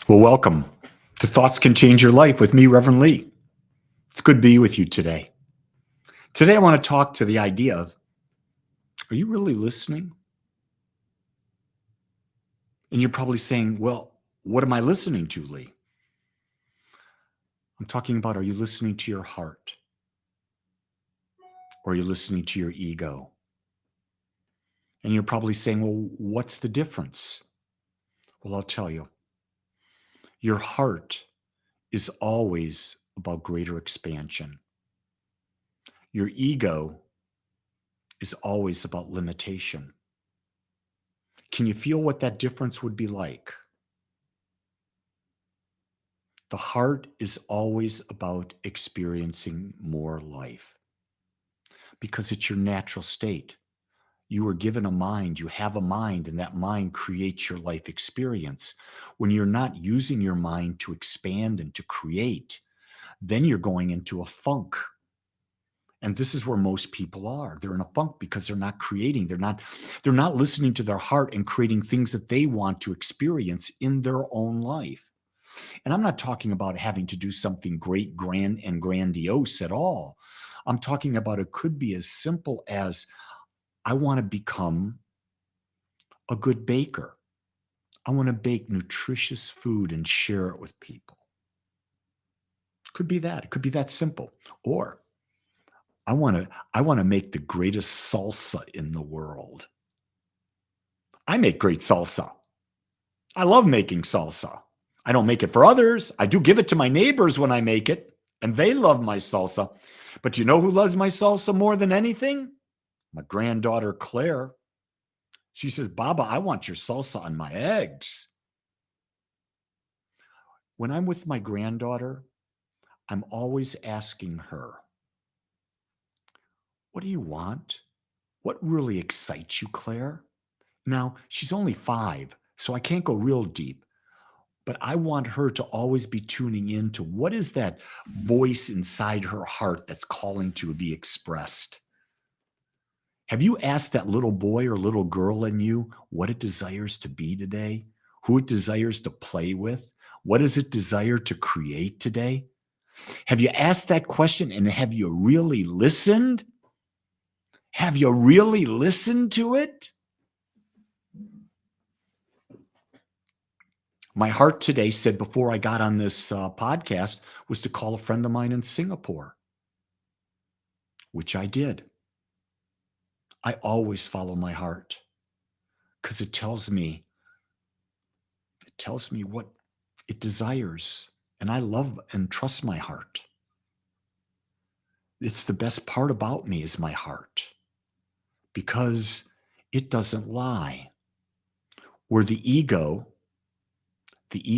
Well, welcome to Thoughts Can Change Your Life with me, Reverend Lee. It's good to be with you today. Today, I want to talk to the idea of, are you really listening? And you're probably saying, well, what am I listening to, Lee? I'm talking about, are you listening to your heart? Or are you listening to your ego? And you're probably saying, well, what's the difference? Well, I'll tell you. Your heart is always about greater expansion. Your ego is always about limitation. Can you feel what that difference would be like? The heart is always about experiencing more life because it's your natural state. You were given a mind, you have a mind, and that mind creates your life experience. When you're not using your mind to expand and to create, then you're going into a funk. And this is where most people are. They're in a funk because they're not creating. They're not listening to their heart and creating things that they want to experience in their own life. And I'm not talking about having to do something great, grand, and grandiose at all. I'm talking about it could be as simple as I want to become a good baker. I want to bake nutritious food and share it with people. Could be that. It could be that simple. Or I want to make the greatest salsa in the world. I make great salsa. I love making salsa. I don't make it for others. I do give it to my neighbors when I make it, and they love my salsa. But you know who loves my salsa more than anything? My granddaughter, Claire. She says, Baba, I want your salsa on my eggs. When I'm with my granddaughter, I'm always asking her, what do you want? What really excites you, Claire? Now, she's only 5, so I can't go real deep. But I want her to always be tuning in to what is that voice inside her heart that's calling to be expressed. Have you asked that little boy or little girl in you what it desires to be today? Who it desires to play with? What does it desire to create today? Have you asked that question and have you really listened? Have you really listened to it? My heart today said before I got on this podcast was to call a friend of mine in Singapore, which I did. I always follow my heart because it tells me what it desires. And I love and trust my heart. It's the best part about me is my heart because it doesn't lie. Where the ego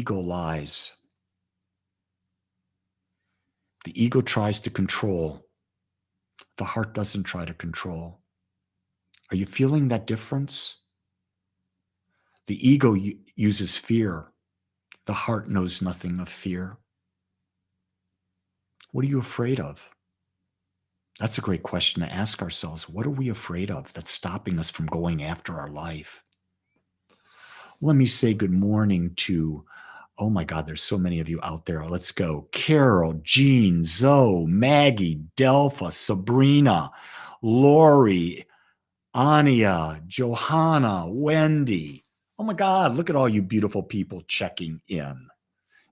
lies. The ego tries to control. The heart doesn't try to control. Are you feeling that difference? The ego uses fear. The heart knows nothing of fear. What are you afraid of? That's a great question to ask ourselves. What are we afraid of that's stopping us from going after our life? Let me say good morning to, oh my God, there's so many of you out there. Let's go. Carol, Jean, Zoe, Maggie, Delpha, Sabrina, Lori, Anya, Johanna, Wendy. Oh my God, look at all you beautiful people checking in.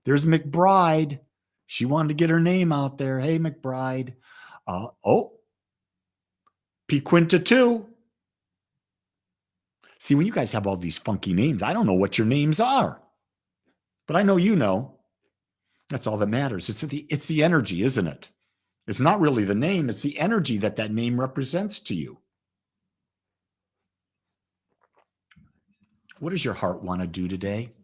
There's McBride. She wanted to get her name out there. Hey, McBride. P. Quinta too. See, when you guys have all these funky names, I don't know what your names are, but I know you know. That's all that matters. It's the energy, isn't it? It's not really the name. It's the energy that name represents to you. What does your heart want to do today?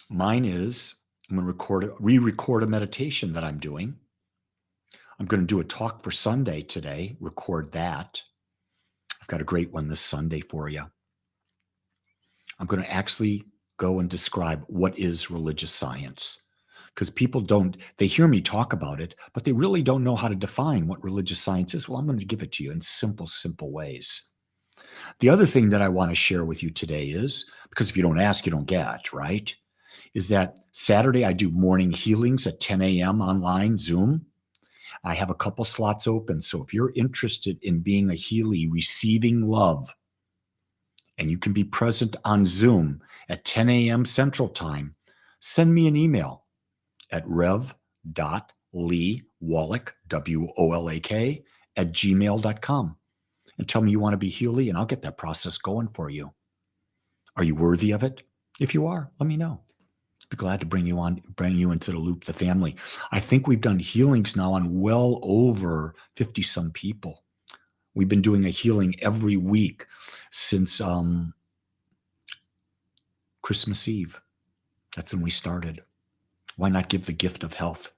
Mine is I'm going to re-record a meditation that I'm doing. I'm going to do a talk for Sunday today, record that. I've got a great one this Sunday for you. I'm going to actually go and describe what is religious science. Because people they hear me talk about it, but they really don't know how to define what religious science is. Well, I'm going to give it to you in simple ways. The other thing that I want to share with you today is, because if you don't ask, you don't get, right? Is that Saturday I do morning healings at 10 a.m. online, Zoom. I have a couple slots open. So if you're interested in being a Healy, receiving love, and you can be present on Zoom at 10 a.m. Central Time, send me an email at rev.leewallach, WOLAK, at gmail.com and tell me you want to be Healy, and I'll get that process going for you. Are you worthy of it? If you are, let me know. Be glad to bring you into the loop, the family. I think we've done healings now on well over 50 some people. We've been doing a healing every week since Christmas Eve. That's when we started. Why not give the gift of health,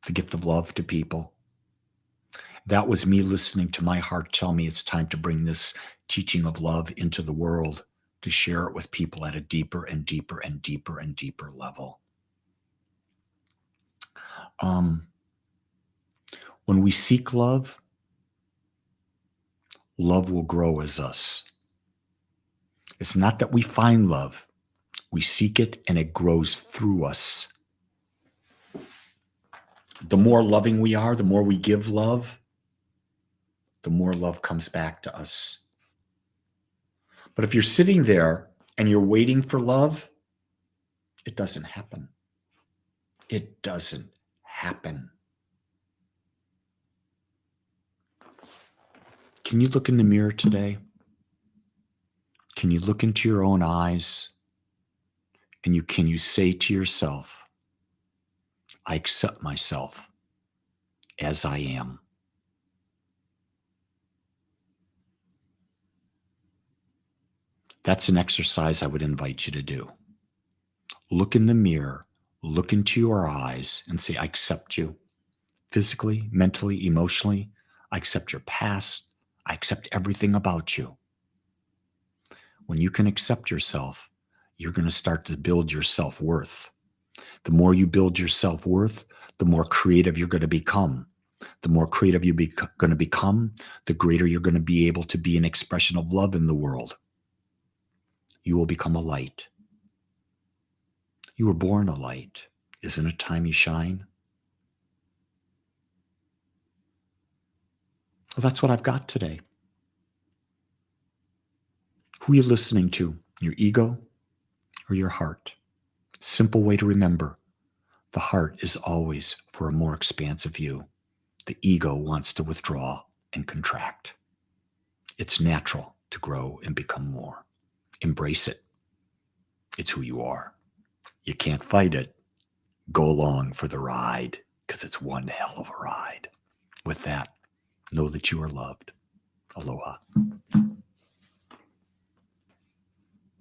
the gift of love to people? That was me listening to my heart tell me it's time to bring this teaching of love into the world, to share it with people at a deeper and deeper and deeper and deeper level. When we seek love, love will grow as us. It's not that we find love. We seek it and it grows through us. The more loving we are, the more we give love, the more love comes back to us. But if you're sitting there and you're waiting for love, it doesn't happen. It doesn't happen. Can you look in the mirror today? Can you look into your own eyes? And can you say to yourself, I accept myself as I am. That's an exercise I would invite you to do. Look in the mirror, look into your eyes and say, I accept you physically, mentally, emotionally. I accept your past. I accept everything about you. When you can accept yourself, you're going to start to build your self-worth. The more you build your self-worth, the more creative you're going to become. The more creative you're going to become, the greater you're going to be able to be an expression of love in the world. You will become a light. You were born a light. Isn't it time you shine? Well, that's what I've got today. Who are you listening to? Your ego or your heart? Simple way to remember. The heart is always for a more expansive you. The ego wants to withdraw and contract. It's natural to grow and become more. Embrace it. It's who you are. You can't fight it. Go along for the ride, because it's one hell of a ride. With that, know that you are loved. Aloha.